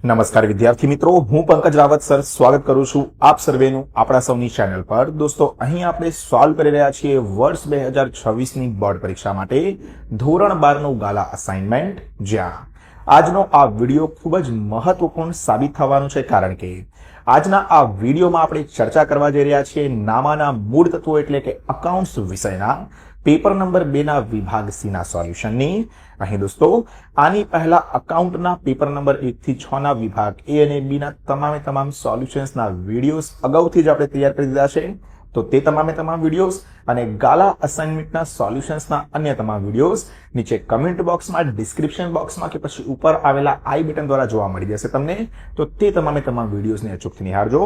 નમસ્કાર વિદ્યાર્થી મિત્રો, હું પંકજ રાવત સર સ્વાગત કરું છું આપ સર્વેનું આપણા સૌની ચેનલ પર। દોસ્તો, અહીં આપણે સોલ્વ કરી રહ્યા છીએ વર્ષ 2026 ની બોર્ડ પરીક્ષા માટે ધોરણ 12 નું ગાલા અસાઇનમેન્ટ, જ્યાં આજનો આ વિડિયો ખૂબ જ મહત્વપૂર્ણ સાબિત થવાનું છે, કારણ કે આજના આ વિડિયોમાં આપણે ચર્ચા કરવા જઈ રહ્યા છીએ નામાના મૂળ તત્વો એટલે કે અકાઉન્ટ્સ વિષયના પેપર નંબર 2 ના વિભાગ સી ના સોલ્યુશનની। અહીં દોસ્તો, આની પહેલા અકાઉન્ટના પેપર નંબર 1 થી 6 ના વિભાગ એ અને બી ના તમામ સોલ્યુશન્સના વિડીયોઝ અગાઉથી જ આપણે તૈયાર કરી દીધા છે, તો તે તમામ વિડીયોઝ અને ગાલા અસાઇનમેન્ટના સોલ્યુશન્સના અન્ય તમામ વિડીયોઝ નીચે કમેન્ટ બોક્સમાં, ડિસ્ક્રિપ્શન બોક્સમાં કે પછી ઉપર આવેલા આઈ બટન દ્વારા જોવા મળી જશે તમને, તો તે તમામ વિડીયોઝને અચૂકથી નિહાળજો।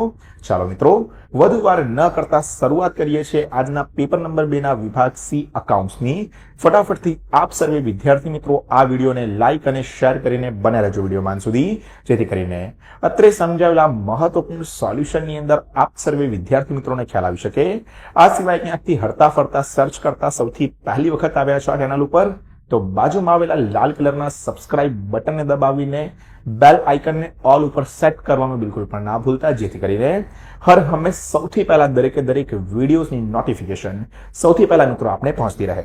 ચાલો મિત્રો, વધુ વાર ન કરતા શરૂઆત કરીએ છીએ આજના પેપર નંબર 2 ના વિભાગ સી અકાઉન્ટ્સની। ફટાફટથી આપ સર્વે વિદ્યાર્થી મિત્રો આ વિડીયોને લાઈક અને શેર કરીને બને રહેજો વિડીયો અંત સુધી, જેથી કરીને અત્રે સમજાવેલા મહત્વપૂર્ણ સોલ્યુશનની અંદર આપ સર્વે વિદ્યાર્થી મિત્રોને ખ્યાલ આવી શકે। આ સિવાય ક્યાંકથી હરતા ફરતા સર્ચ કરતા સૌથી પહેલી વખત આવ્યા છો આ ચેનલ ઉપર, તો બાજુમાં આવેલા લાલ કલરના સબસ્ક્રાઇબ બટનને દબાવીને બેલ આઇકનને ઓલ ઉપર સેટ કરવાનું બિલકુલ પણ ના ભૂલતા, જેથી કરીને હર હંમેશ સૌથી પહેલા દરેક વિડીયોઝની નોટિફિકેશન સૌથી પહેલા મિત્રો આપણે પહોંચતી રહે।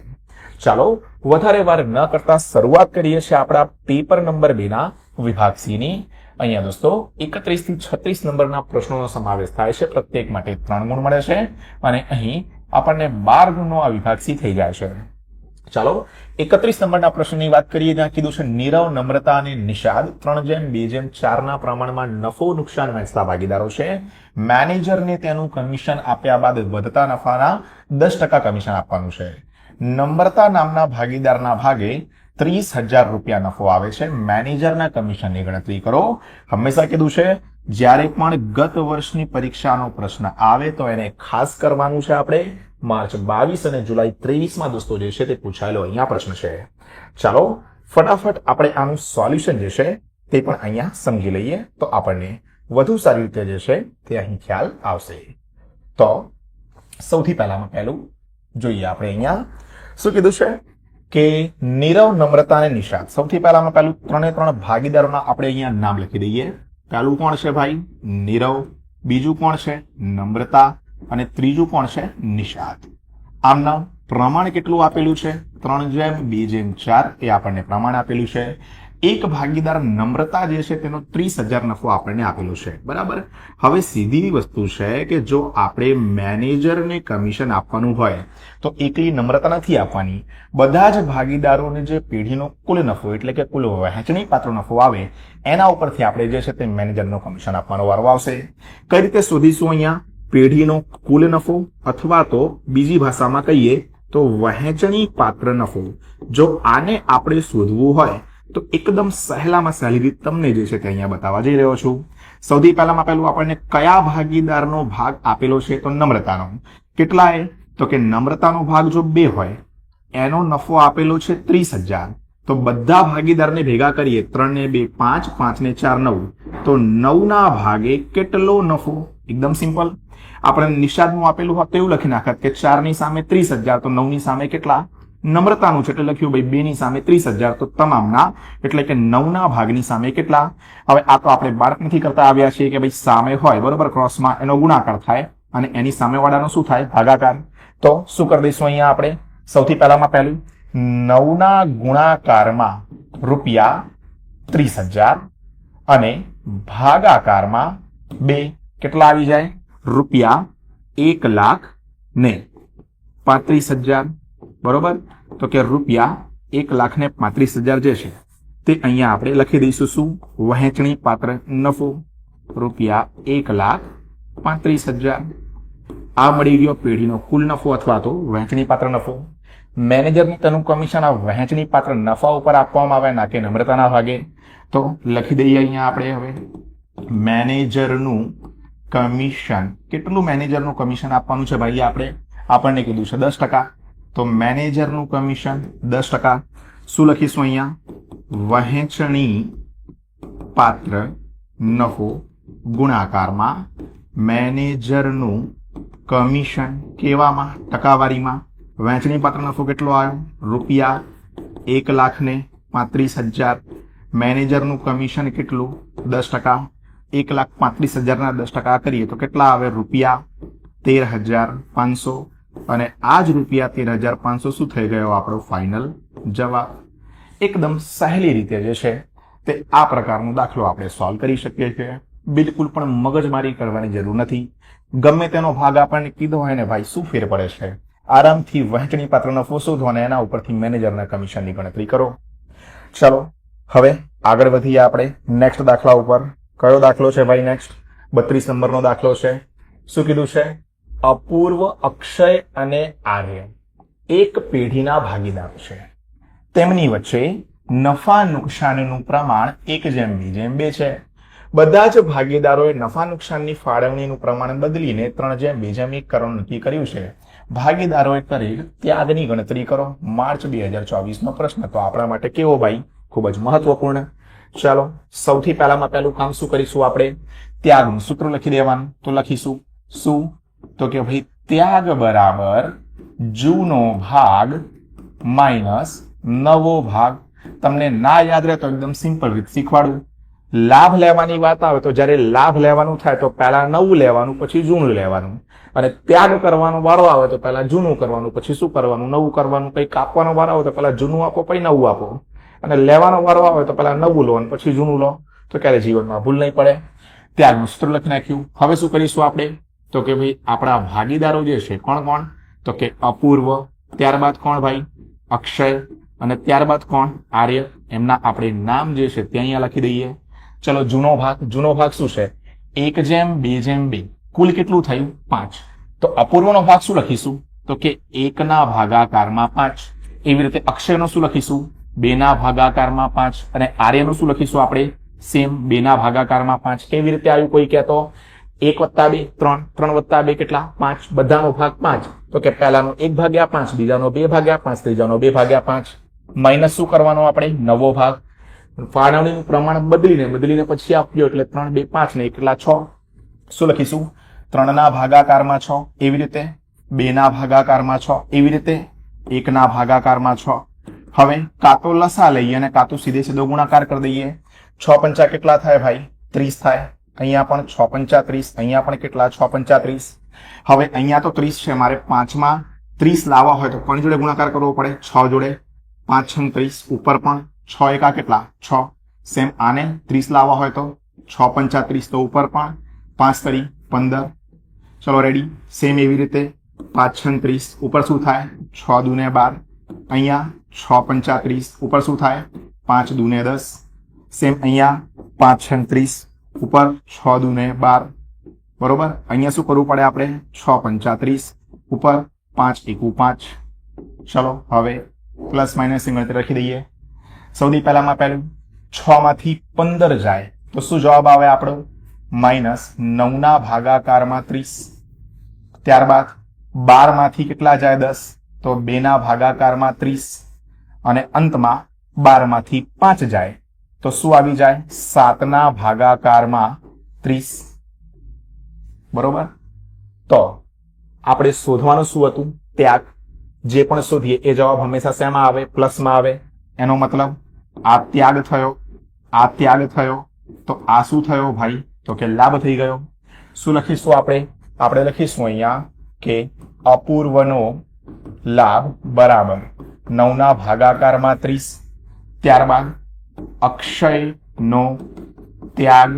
ચાલો વધારે વાર ન કરતા શરૂઆત કરીએ છીએ આપણા પેપર નંબર 2 ના વિભાગ સી ની। અહીંયા દોસ્તો 31 થી 36 નંબરના પ્રશ્નોનો સમાવેશ થાય છે, પ્રત્યેક માટે 3 ગુણ મળે છે અને અહીં આપણને 12 ગુણનો આ વિભાગ સી થઈ જાય છે। ચાલો 31 નંબરના પ્રશ્નની વાત કરીએ, ત્યાં કીધું છે નીરવ, નમ્રતા અને નિષાદ 3:2:4 ના પ્રમાણમાં નફો નુકસાન વહેંચતા ભાગીદારો છે। મેનેજરને તેનું કમિશન આપ્યા બાદ વધતા નફાના 10% કમિશન આપવાનું છે। નમ્રતા નામના ભાગીદારના ભાગે 30,000 રૂપિયા નફો આવે છે। મેનેજરના કમિશનની ગણતરી કરો। હંમેશા કીધું છે જ્યારે પણ ગત વર્ષની પરીક્ષાનો પ્રશ્ન આવે તો એને ખાસ કરવાનું છે આપણે માર્ચ 22 અને જુલાઈ 23 માં દોસ્તો જે છે તે પૂછાયેલો અહીંયા પ્રશ્ન છે। ચાલો ફટાફટ આપણે આનું સોલ્યુશન જે છે તે પણ અહીંયા સમજી લઈએ, તો આપણને વધુ સારી રીતે જે છે તે અહીં ખ્યાલ આવશે। તો સૌથી પહેલામાં પહેલું જોઈએ આપણે અહીંયા શું કીધું છે કે નીરવ, નમ્રતા અને નિષાદ। સૌથી પહેલામાં પહેલું 3 ભાગીદારોના આપણે અહીંયા નામ લખી દઈએ। પહેલું કોણ છે ભાઈ? નીરવ, બીજું કોણ છે? નમ્રતા, અને ત્રીજું કોણ છે? નિષાદ। આમના પ્રમાણ કેટલું આપેલું છે? 3:2:4 એ આપણને પ્રમાણ આપેલું છે। એક ભાગીદાર નમ્રતા જે છે તેનો 30,000 નફો આપણને આપેલું છે, બરાબર। હવે સીધી વસ્તુ છે કે જો આપણે મેનેજરને કમિશન આપવાનું હોય તો એકલી નમ્રતા નથી આપવાની, બધા જ ભાગીદારોને જે પેઢીનો કુલ નફો એટલે કે કુલ વહેંચણી પાત્ર નફો આવે એના ઉપરથી આપણે જે છે તે મેનેજરનો કમિશન આપવાનો વારો આવશે। કઈ રીતે શોધીશું? અહીંયા પેઢીનો કુલ નફો, અથવા તો બીજી ભાષામાં કહીએ તો વહેંચણી પાત્ર નફો। જો આને આપણે શોધવું હોય તો એકદમ સહેલામાં સહેલી રીત તમને જે છે તે અહીંયા બતાવવા જઈ રહ્યો છું। સૌથી પહેલામાં પહેલું આપણને કયા ભાગીદારનો ભાગ આપેલો છે? તો નમ્રતાનો। કેટલા એ? તો કે નમ્રતાનો ભાગ જો 2 હોય, એનો નફો આપેલો છે 30,000, તો બધા ભાગીદારને ભેગા કરીએ 3 ને 2 5, 5 ને 4 9, તો 9 ના ભાગે કેટલો નફો? એકદમ સિમ્પલ। આપણે નિષાદનું આપેલું હોત તો એવું લખી નાખત કે 4 ની સામે 30,000, તો 9 ની સામે કેટલા? નમ્રતાનું છે એટલે લખ્યું ભાઈ 2 ની સામે 30,000, તો તમામના એટલે કે 9 ના ભાગની સામે કેટલા? હવે આ તો આપણે બાળક નથી કરતા આવ્યા છીએ કે ભાઈ સામે હોય બરોબર, ક્રોસમાં એનો ગુણાકાર થાય અને એની સામેવાળાનો શું થાય? ભાગાકાર। તો શું કરી દઈશું અહીંયા આપણે? સૌથી પહેલામાં પહેલું 9 ના ગુણાકારમાં રૂપિયા 30,000 અને ભાગાકારમાં 2 કેટલા આવી જાય? રૂપિયા 1,35,000, બરોબર। તો કે રૂપિયા 1,35,000 જે છે તે અહીંયા આપણે લખી દઈશું શું? વહેંચણી પાત્ર નફો રૂપિયા 1,35,000। આ મળી ગયો પેઢીનો કુલ નફો અથવા તો વહેંચણી પાત્ર નફો। મેનેજરને તેનું કમિશન આ વહેંચણી પાત્ર નફા ઉપર આપવામાં આવે, ના કે નમ્રતાના ભાગે, તો લખી દઈએ અહીંયા આપણે હવે મેનેજરનું કમિશન। કેટલું મેનેજરનું કમિશન આપવાનું છે ભાઈ? આપણને કીધું છે 10%, તો મેનેજરનું કમિશન 10%। શું લખીશું અહીંયા? વહેંચણી પાત્ર નફો ગુણાકારમાં મેનેજરનું કમિશન। કેવામાં? ટકાવારીમાં। વહેંચણી પાત્ર નફો કેટલો આવ્યો? રૂપિયા 1,35,000। મેનેજરનું કમિશન કેટલું? 10%, 1,35,000 10% કરીએ તો કેટલા આવે? રૂપિયા 13,500. અને આ જ રૂપિયા 13,500 શું થઈ ગયો? આપણો ફાઇનલ જવાબ. એકદમ સહેલી રીતે જે છે તે આ પ્રકારનો દાખલો આપણે સોલ્વ કરી શકીએ છીએ. બિલકુલ પણ મગજમારી કરવાની જરૂર નથી. ગમે તેનો ભાગ આપણને કીધો હોય ને ભાઈ, શું ફેર પડે છે? આરામથી વહેંચણી પાત્ર નફો શોધો અને એના ઉપરથી મેનેજરના કમિશનની ગણતરી કરો. ચલો હવે આગળ વધીએ આપણે નેક્સ્ટ દાખલા ઉપર. કયો દાખલો છે ભાઈ? નેક્સ્ટ 32 નંબરનો દાખલો છે. શું કીધું છે? અપૂર્વ, અક્ષય અને આર્ય એક પેઢીના ભાગીદાર છે. તેમની વચ્ચે નફા નુકસાનનું પ્રમાણ 1:2 છે. બધા જ ભાગીદારોએ નફા નુકસાનની ફાળવણીનું પ્રમાણ બદલીને 3:2 કરવાનું નક્કી કર્યું છે. ભાગીદારોએ કરેલ ત્યાગની ગણતરી કરો. માર્ચ 2024 પ્રશ્ન. તો આપણા માટે કેવો ભાઈ? ખૂબ જ મહત્વપૂર્ણ. ચાલો સૌથી પહેલામાં પહેલું કામ શું કરીશું? આપણે ત્યાગનું સૂત્ર લખી દેવાનું. તો લખીશું શું? તો કે ભાઈ ત્યાગ બરાબર જૂનો ભાગ માઇનસ નવો ભાગ. તમને ના યાદ રહે તો એકદમ સિમ્પલ રીત શીખવાડું. લાભ લેવાની વાત આવે તો જ્યારે લાભ લેવાનું થાય તો પહેલા નવું લેવાનું, પછી જૂનું લેવાનું. અને ત્યાગ કરવાનો વારો આવે તો પહેલા જૂનું કરવાનું, પછી શું કરવાનું? નવું કરવાનું. કંઈક આપવાનો વારો આવે તો પહેલા જૂનું આપો, પછી નવું આપો. અને લેવાનો વારો આવે તો પહેલા નવું લો અને પછી જૂનું લો. તો ક્યારે જીવનમાં ભૂલ નહીં પડે. ત્યાગનું સૂત્ર લખી નાખ્યું. હવે શું કરીશું આપણે? તો કે ભાઈ આપણા ભાગીદારો જે છે કોણ કોણ? તો કે અપૂર્વ, ત્યારબાદ કોણ ભાઈ? અક્ષય, અને ત્યારબાદ કોણ? આર્ય. એમના આપણે નામ જે છે તે અહીંયા લખી દઈએ. ચલો જૂનો ભાગ. જૂનો ભાગ શું છે? 1:2. કુલ કેટલું થયું? 5. તો અપૂર્વનો ભાગ શું લખીશું? તો કે 1ના ભાગાકારમાં 5. એવી રીતે અક્ષયનો શું લખીશું? 2ના ભાગાકારમાં 5. અને આર્યનું શું લખીશું આપણે? સેમ 2ના ભાગાકારમાં 5. કેવી રીતે આવ્યું? કોઈ કહેતો 1+2 3, 3+2 કેટલા? 5. બધાનો ભાગ 5. તો કે પહેલાનો 1/5, બીજાનો 2/5, ત્રીજાનો 2/5. માઇનસ શું કરવાનો આપણે? નવો ભાગ. ફાળવણીનું પ્રમાણ બદલીને પછી આપ્યો એટલે 3, 2, 5 ને કેટલા? 6. શું લખીશું? 3ના ભાગાકારમાં 6. એવી રીતે 2ના ભાગાકારમાં 6. એવી રીતે 1ના ભાગાકારમાં 6. હવે કાં તો લસા લઈએ અને કાં તો સીધે સીધો ગુણાકાર કરી દઈએ. 6×5 કેટલા થાય ભાઈ? 30 થાય. અહીંયા પણ 6×5 30. અહીંયા પણ કેટલા? 6×5 30. હવે અહીંયા તો 30 છે. મારે 5માં 30 લાવવા હોય તો કોની જોડે ગુણાકાર કરવો પડે? 6 જોડે. 5×6 30. ઉપર પણ 6 એકા કેટલા? 6. સેમ આને 30 લાવવા હોય તો 6×5 30. તો ઉપર પણ 5×3 15. ચલો રેડી. સેમ એવી રીતે 5×6 30. ઉપર શું થાય? 6×2 12. અહીંયા 6×5 30. ઉપર શું થાય? 5×2 10. સેમ અહીંયા 5×6 30. ઉપર 6×2 12. બરોબર. અહીંયા શું કરવું પડે આપણે? 6×5 30. ઉપર 5×1 5. ચલો હવે પ્લસ માઇનસ ગણતરી રાખી દઈએ. સૌથી પહેલામાં પહેલું 6 માંથી 15 જાય તો શું જવાબ આવે આપણો? -9ના ભાગાકારમાં 30. ત્યારબાદ 12 માંથી કેટલા જાય? 10. તો 2ના ભાગાકારમાં 30. અને અંતમાં 12 માંથી 5 જાય તો શું આવી જાય? 7ના ભાગાકારમાં 30. બરોબર. તો આપણે શોધવાનું શું હતું? ત્યાગ. જે પણ શોધીએ એ જવાબ હંમેશા શેમાં આવે? પ્લસમાં આવે. એનો મતલબ આ ત્યાગ થયો, આ ત્યાગ થયો, તો આ શું થયો ભાઈ? તો કે લાભ થઈ ગયો. શું લખીશું આપણે? આપણે લખીશું અહીંયા કે અપૂર્વનો લાભ બરાબર 9ના ભાગાકારમાં 30. ત્યારબાદ અક્ષયનો ત્યાગ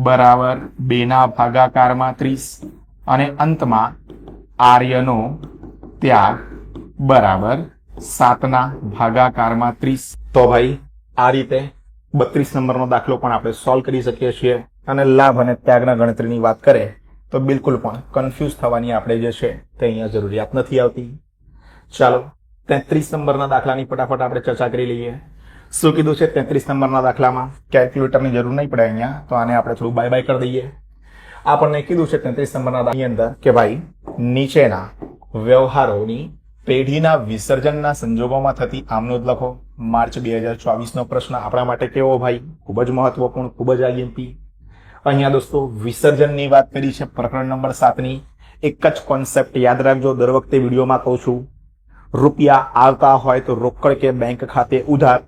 બરાબર 2ના ભાગાકારમાં 30. અને અંતમાં આર્યનો ત્યાગ બરાબર 7ના ભાગાકારમાં 30. તો ભાઈ આ રીતે 32 નંબરનો દાખલો પણ આપણે સોલ્વ કરી શકીએ છીએ. અને લાભ અને ત્યાગના ગણતરીની વાત કરે તો બિલકુલ પણ કન્ફ્યુઝ થવાની આપણે જે છે તે અહીંયા જરૂરિયાત નથી આવતી. ચાલો 33 નંબરના દાખલાની ફટાફટ આપણે ચર્ચા કરી લઈએ. શું કીધું છે 33 નંબરના દાખલામાં? કેલ્ક્યુલેટરની જરૂર નહીં પડે અહીંયા, તો આને આપણે થોડું બાય બાય કરી દઈએ. આપણને કીધું છે 33 નંબરના દાખલાની અંદર કે ભાઈ નીચેના વ્યવહારોની પેઢીના વિસર્જનના સંજોગોમાં થતી આમનોંધ લખો. માર્ચ 2024 પ્રશ્ન આપણા માટે કેવો ભાઈ? ખૂબ જ મહત્વપૂર્ણ, ખૂબ જ આઈએમપી. અહીંયા દોસ્તો વિસર્જનની વાત કરી છે પ્રકરણ નંબર 7ની. એક જ કોન્સેપ્ટ યાદ રાખજો. દર વખતે વિડીયોમાં કહું છું, રૂપિયા આવતા હોય તો રોકડ કે બેંક ખાતે ઉધાર,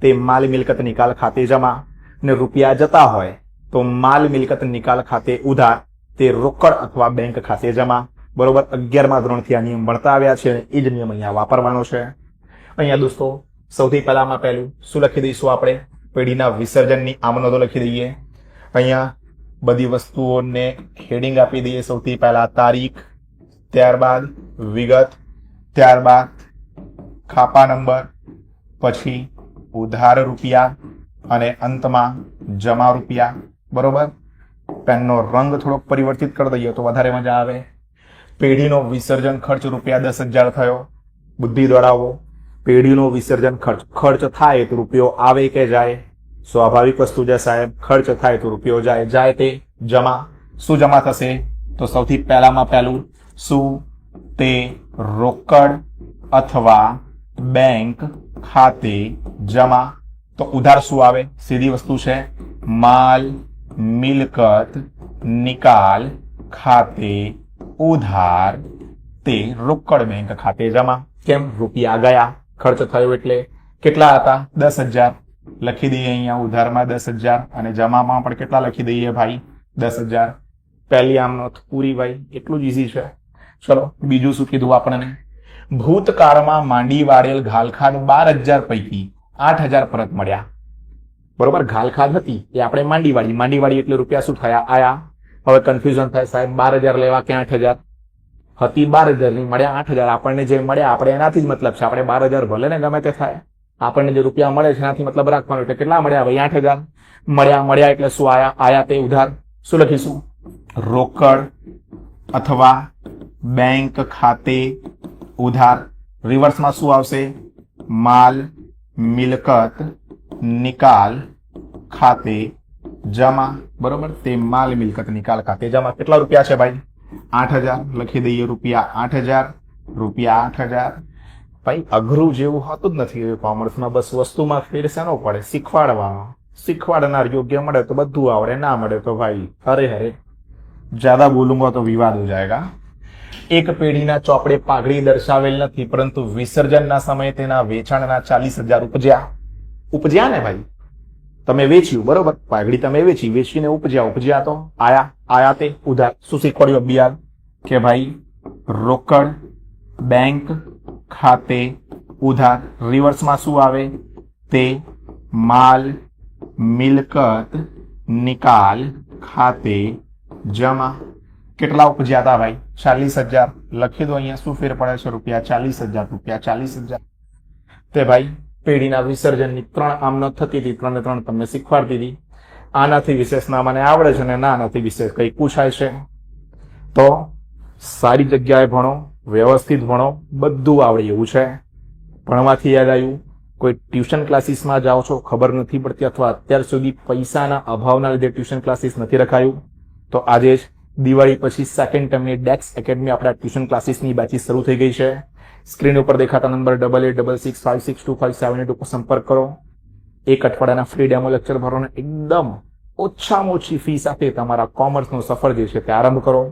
તે માલ મિલકત નિકાલ ખાતે જમા. ને રૂપિયા જતા હોય તો માલ મિલકત નિકાલ ખાતે ઉધાર, તે રોકડ અથવા બેંક ખાતે જમા. બરોબર, 11મા ધોરણથી આ નિયમ ભણતા આવ્યા છે, એ જ નિયમ અહીંયા વાપરવાનો છે. અહીંયા દોસ્તો સૌથી પહેલામાં પહેલું શું લખી દઈશું આપણે? પેઢીના વિસર્જનની આમનોંધો લખી દઈએ. અહીંયા બધી વસ્તુઓને હેડિંગ આપી દઈએ. સૌથી પહેલા તારીખ, ત્યારબાદ વિગત, ત્યારબાદ ખાપા નંબર, પછી ઉધાર રૂપિયા અને અંતમાં જમા રૂપિયા. બરોબર, પેનનો રંગ થોડોક પરિવર્તિત કરી દઈએ તો વધારે મજા આવે. પેઢીનો વિસર્જન ખર્ચ રૂપિયા 10,000 થયો. બુદ્ધિ દોડાવો. પેઢીનો વિસર્જન ખર્ચ થાય તો રૂપિયો આવે કે જાય? સ્વાભાવિક વસ્તુ છે સાહેબ, ખર્ચ થાય તો રૂપિયો જાય. જાય તે જમા. શું જમા થશે? તો સૌથી પહેલામાં પહેલું શું? તે રોકડ અથવા બેંક ખાતે જમા. તો ઉધાર શું આવે? સીધી વસ્તુ છે, માલ મિલકત નિકાલ ખાતે ઉધાર, તે રોકડ બેંક ખાતે જમા. કેમ? રૂપિયા ગયા, ખર્ચ થયો એટલે. કેટલા હતા? 10,000. લખી દઈએ અહીંયા ઉધારમાં 10,000 અને જમામાં પણ કેટલા લખી દઈએ ભાઈ? 10,000. પહેલી આમનોંધ પૂરી ભાઈ, એટલું જ ઈઝી છે. ચલો બીજું શું કીધું આપણને? ભૂતકાળમાં માંડી વાળેલ ઘાલખાદ 12,000 પૈકી 8,000 પરત મળ્યા. બરોબર, ઘાલખાદ હતી એ આપણે માંડીવાળી એટલે રૂપિયા શું થયા? આયા. હવે કન્ફ્યુઝન થાય સાહેબ, 12,000 લેવા કે 8,000? હતી 12,000 ની, મળ્યા 8,000. આપણને જે મળ્યા આપણે એનાથી જ મતલબ છે. આપણે 12,000 ભલે ને ગમે તે થાય, આપણને જે રૂપિયા મળે છે એનાથી મતલબ રાખવાનો. એટલે કેટલા મળ્યા ભાઈ? 8,000 મળ્યા એટલે શું આયા? આયા તે ઉધાર. શું લખીશું? રોકડ અથવા બેંક ખાતે ઉધાર. રિવર્સમાં શું આવશે? માલ મિલકત નિકાલ ખાતે જમા. બરોબર, તે માલ મિલકત નિકાલ ખાતે જમા. કેટલા રૂપિયા છે ભાઈ? 8,000. લખી દઈએ રૂપિયા 8,000. રૂપિયા 8,000. ભાઈ અઘરું જેવું હોતું જ નથી કોમર્સમાં. બસ વસ્તુમાં ફેર શેનો પડે? શીખવાડવાનો. શીખવાડનાર યોગ્ય મળે તો બધું આવડે, ના મળે તો ભાઈ અરે જ્યાદા બોલુંગા તો વિવાદ હો જાયગા. એક પેઢીના ચોપડે પાઘડી દર્શાવેલ નથી, પરંતુ વિસર્જનના સમયે તેના વેચાણના 40,000 ઉપજ્યા ને ભાઈ? તમે વેચ્યું, બરોબર, પાઘડી તમે વેચીને ઉપજ્યા તો આયા તે ઉધાર. શું શીખવાડ્યું અભિયાન? કે ભાઈ રોકડ બેંક ખાતે ઉધાર. રિવર્સમાં શું આવે? તે માલ મિલકત નિકાલ ખાતે જમા. કેટલા ઉપજ્યા હતા ભાઈ? 40,000. લખી દો અહીંયા શું ફેર પડે છે? રૂપિયા 40,000. રૂપિયા 40,000. તે ભાઈ પેઢીના વિસર્જનની 3 આમનોંધ થતી હતી, 3 તમને શીખવાડતી હતી. આનાથી વિશેષ ના મને આવડે છે ને ના નથી વિશેષ કઈ પૂછાય છે તો સારી જગ્યાએ ભણો, વ્યવસ્થિત ભણો, બધું આવડે એવું છે. ભણવાથી યાદ આવ્યું, કોઈ ટ્યુશન ક્લાસીસમાં જાઓ છો, ખબર નથી પડતી, અથવા અત્યાર સુધી પૈસાના અભાવના લીધે ટ્યુશન ક્લાસીસ નથી રખાયું, તો આજે જ દિવાળી પછી સેકન્ડ ટર્મની ડેક્સ એકેડમી આપણા ટ્યુશન ક્લાસીસની બેચીસ શરૂ થઈ ગઈ છે. સ્ક્રીન ઉપર દેખાતા નંબર 8866562578 ઉપર સંપર્ક કરો. એક અઠવાડિયાના ફ્રી ડેમો લેક્ચર ભરો ને એકદમ ઓછામાં ઓછી ફી સાથે તમારા કોમર્સનો સફર જે છે તે આરંભ કરો.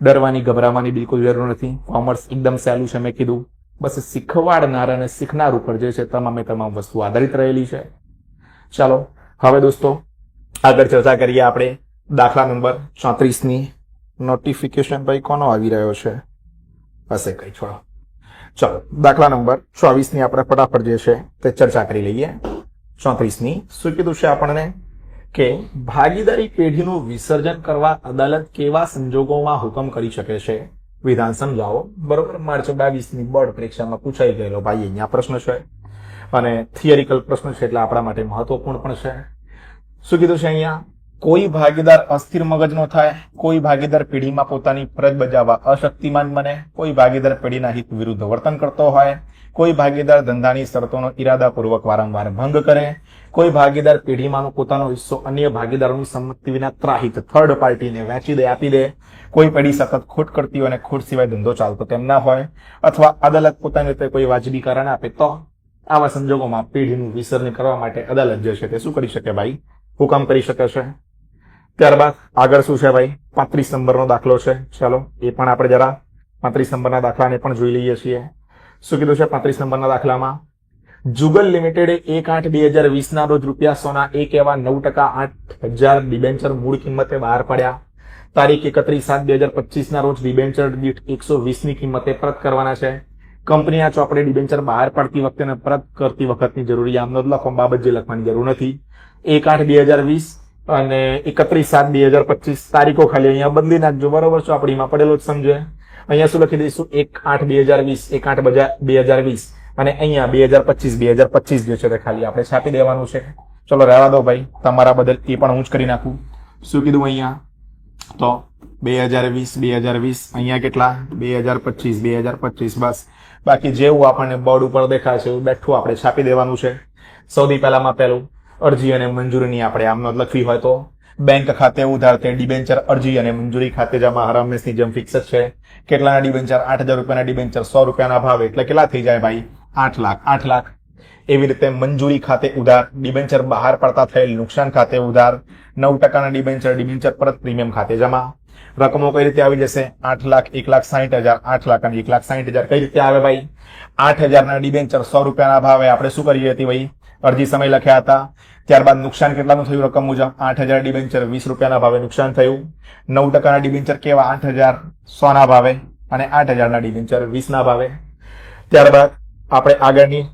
ડરવાની ગભરાવાની બિલકુલ જરૂર નથી. કોમર્સ એકદમ સહેલું છે. મેં કીધું બસ શીખવાડનાર અને શીખનાર ઉપર જે છે તમામે તમામ વસ્તુ આધારિત રહેલી છે. ચાલો હવે દોસ્તો આગળ ચર્ચા કરીએ આપણે દાખલા નંબર 34ની. નોટિફિકેશન ભાઈ કોનો આવી રહ્યો છે? હશે કઈ, છોડો. ચલો દાખલા નંબર 24ની આપણે ફટાફટ જે છે તે ચર્ચા કરી લઈએ. 34ની શું કીધું છે આપણને કે ભાગીદારી પેઢીનું વિસર્જન કરવા અદાલત કેવા સંજોગોમાં હુકમ કરી શકે છે? વિધાન સમજાવો. બરોબર, માર્ચ 22ની બોર્ડ પરીક્ષામાં પૂછાઈ ગયેલો ભાઈ અહીંયા પ્રશ્ન છે અને થિયરિકલ પ્રશ્ન છે એટલે આપણા માટે મહત્વપૂર્ણ પણ છે. શું કીધું છે અહીંયા? કોઈ ભાગીદાર અસ્થિર મગજનો થાય, કોઈ ભાગીદાર પેઢીમાં પોતાની ફરજ બજાવવા અશક્તિમાન બને, કોઈ ભાગીદાર પેઢીના હિત વિરુદ્ધ વર્તન કરતો હોય, કોઈ ભાગીદાર ધંધાની શરતોનો ઈરાદાપૂર્વક વારંવાર ભંગ કરે, કોઈ ભાગીદાર પેઢીમાંનો પોતાનો હિસ્સો અન્ય ભાગીદારોની સંમતિ વિના ત્રાહિત થર્ડ પાર્ટીને વેચી દે, આપી દે, કોઈ પેઢી સતત ખોટ કરતી હોય અને ખોટ સિવાય ધંધો ચાલતો તેમ ના હોય, અથવા અદાલત પોતાની રીતે કોઈ વાજબી કારણ આપે, તો આવા સંજોગોમાં પેઢીનું વિસર્જન કરવા માટે અદાલત જે છે તે શું કરી શકે ભાઈ? હુકમ કરી શકે છે. ત્યારબાદ આગળ શું છે ભાઈ? 35 નંબરનો દાખલો છે. ચાલો એ પણ આપણે જરા 35 નંબરના દાખલાને પણ જોઈ લઈએ છીએ. શું કીધું છે 35 નંબરના દાખલામાં? જુગલ લિમિટેડે 1/8/2020 ના રોજ ₹109.8 ડિબેન્ચર મૂળ કિંમતે બહાર પડ્યા. તારીખ 31/7/2025 ના રોજ ડિબેન્ચર દીઠ 120 ની કિંમતે પરત કરવાના છે. કંપની આ ચોપડે ડિબેન્ચર બહાર પડતી વખતે અને પરત કરતી વખતની જરૂરી આમનોંધ લખો, બાબત જે લખવાની જરૂર નથી. 1/8/2020 અને 31/7/2025 તારીખો ખાલી અહીંયા બદલી નાખજો, બરોબર? ચોપડીમાં પડેલો જ સમજે. અહીંયા શું લખી દઈશું? 1/8/2020, 1/8/2020 અને અહીંયા 2025 જે છે તે ખાલી આપણે છાપી દેવાનું છે. ચલો રહેવા દો ભાઈ, તમારા બદલ એ પણ હું જ કરી નાખું. શું કીધું અહીંયા? તો 2020 અહીંયા કેટલા? 2025 બસ. બાકી જેવું આપણને બોર્ડ ઉપર દેખાશે એવું બેઠું આપણે છાપી દેવાનું છે. સૌથી પહેલામાં પહેલું, અરજી અને મંજૂરીની આપણે આમનોંધ લખવી હોય તો બેંક ખાતે ઉધાર તે ડિબેન્ચર અરજી અને મંજૂરી ખાતે જમા હર હંમેશની જેમ ફિક્સ જ છે. કેટલાના ડિબેન્ચર? 8,000 રૂપિયાના ડિબેન્ચર 100 રૂપિયાના ભાવે એટલે કેટલા થઈ જાય ભાઈ? 8 લાખ. એવી રીતે મંજૂરી ખાતે ઉધાર, ડિબેન્ચર બહાર પડતા થયેલ નુકસાન ખાતે ઉધાર, 9% ડિબેન્ચર પરત પ્રીમિયમ ખાતે જમા. રકમો કઈ રીતે આવી જશે? 8 લાખ, 1,60,000, 8 લાખ અને 1,60,000 કઈ રીતે આવે ભાઈ? 8,000 ના ડિબેન્ચર 100 રૂપિયાના ભાવે આપણે શું કરી હતી ભાઈ? અરજી સમય લખ્યા હતા. ત્યારબાદ નુકસાન કેટલાનું થયું રકમ મુજબ? 8,000 ડિબેન્ચર 20 રૂપિયાના ભાવે નુકસાન થયું. 9% ડિબેન્ચર કેવા? 8,000 100 ના ભાવે અને 8,000 ના ડિબેન્ચર 20 ના ભાવે. ત્યારબાદ આપણે આગળની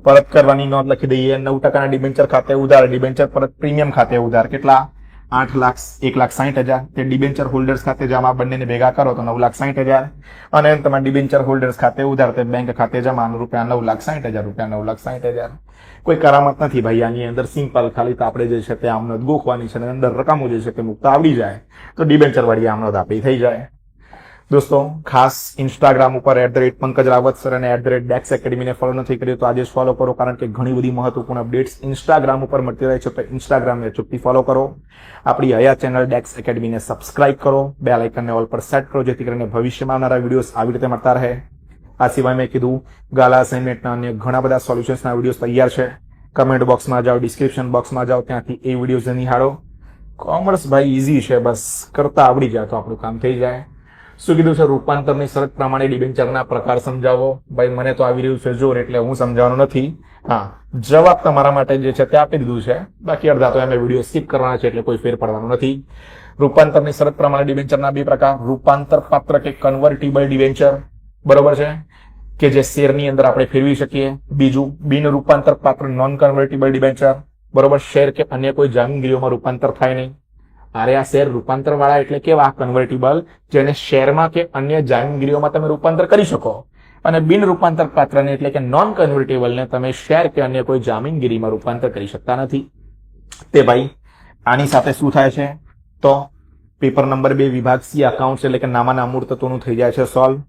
પરત કરવાની નોંધ લખી દઈએ. 9% ડિબેન્ચર ખાતે ઉધાર, ડિબેન્ચર પરત પ્રીમિયમ ખાતે ઉધાર કેટલા? 8 લાખ, 1,60,000. તે ડિબેન્ચર હોલ્ડર્સ ખાતે જમા, બંનેને ભેગા કરો તો 9,60,000 અને તમારા ડિબેન્ચર હોલ્ડર્સ ખાતે ઉધાર તે બેંક ખાતે જમા ₹9,60,000, ₹9,60,000. કોઈ કરામત નથી ભાઈ આની અંદર, સિમ્પલ ખાલી તો આપણે જે છે તે આમનોંધ ગોખવાની છે અને અંદર રકમો જે છે તે મુક્ત આવડી જાય તો ડિબેન્ચર વાળી આમનોંધ આપણી થઈ જાય. દોસ્તો ખાસ ઇન્સ્ટાગ્રામ ઉપર @પંકજ રાવત સર અને @ડેક્સ એકેડમીને ફોલો નથી કર્યું તો આજે જ ફોલો કરો, કારણ કે ઘણી બધી મહત્વપૂર્ણ અપડેટ્સ ઇન્સ્ટાગ્રામ ઉપર મળતી રહે છે. તો ઇન્સ્ટાગ્રામને અચૂકથી ફોલો કરો. આપણી હયા ચેનલ ડેક્સ એકેડમીને સબસ્ક્રાઇબ કરો, બેલ આઇકનને ઓલ પર સેટ કરો જેથી કરીને ભવિષ્યમાં આવનારા વિડીયોઝ આવી રીતે મળતા રહે. આ સિવાય મેં કીધું ગાલા અસાઇનમેન્ટના અન્ય ઘણા બધા સોલ્યુશન્સના વિડીયોઝ તૈયાર છે. કમેન્ટ બોક્સમાં જાઓ, ડિસ્ક્રિપ્શન બોક્સમાં જાઓ, ત્યાંથી એ વિડીયોઝ નિહાળો. કોમર્સ ભાઈ ઇઝી છે, બસ કરતા આવડી જાય તો આપણું કામ થઈ જાય. શું કીધું છે? રૂપાંતરની શરત પ્રમાણે ડિબેન્ચરના પ્રકાર સમજાવો. ભાઈ મને તો આવી રહ્યું છે જોર એટલે હું સમજાવવાનું નથી. હા, જવાબ તમારા માટે જે છે તે આપી દીધું છે, બાકી અડધા તો એમ વિડીયો સ્કીપ કરવાના છે એટલે કોઈ ફેર પડવાનું નથી. રૂપાંતરની શરત પ્રમાણે ડિબેન્ચરના બે પ્રકાર, રૂપાંતર પાત્ર કે કન્વર્ટિબલ ડિબેન્ચર, બરોબર છે, કે જે શેરની અંદર આપણે ફેરવી શકીએ. બીજું બિન રૂપાંતર પાત્ર નોન કન્વર્ટિબલ ડિબેન્ચર, બરોબર, શેર કે અન્ય કોઈ જામીનગીરીઓમાં રૂપાંતર થાય નહીં. અરે આ શેર રૂપાંતર વાળા એટલે કેવા? કન્વર્ટિબલ, જેને શેરમાં કે અન્ય જામીનગીરીઓમાં તમે રૂપાંતર કરી શકો. અને બિન રૂપાંતર પાત્રને એટલે કે નોન કન્વર્ટેબલને તમે શેર કે અન્ય કોઈ જામીનગીરીમાં રૂપાંતર કરી શકતા નથી. તે ભાઈ આની સાથે શું થાય છે? તો પેપર નંબર 2 વિભાગ સી અકાઉન્ટ્સ એટલે કે નામાના અમૂર્ત તત્વોનું થઈ જાય છે સોલ્વ.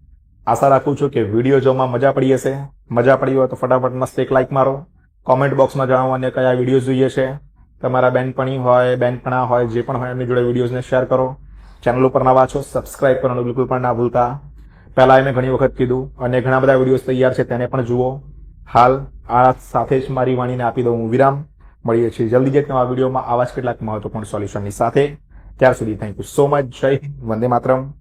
આશા રાખું છું કે વિડીયો જોવામાં મજા પડી હશે. મજા પડી હોય તો ફટાફટ મસ્ત એક લાઈક મારો. કોમેન્ટ બોક્સમાં જણાવો અને કયા વિડીયો જોઈએ છે. તમારા બેનપણી હોય, બેનપણા હોય, જે પણ હોય એમની જોડે વિડીયોઝને શેર કરો. ચેનલ ઉપર નવા છો સબસ્ક્રાઇબ કરવાનું બિલકુલ પણ ના ભૂલતા. પહેલા મેં ઘણી વખત કીધું અને ઘણા બધા વિડીયોઝ તૈયાર છે તેને પણ જુઓ. હાલ આ સાથે જ મારી વાણીને આપી દઉં હું વિરામ. મળીએ છીએ જલ્દી જ એક નવા વિડીયોમાં આવા જ કેટલાક મહત્વપૂર્ણ સોલ્યુશનની સાથે. ત્યાર સુધી થેન્ક યુ સો મચ. જય હિન્દ, વંદે માતરમ.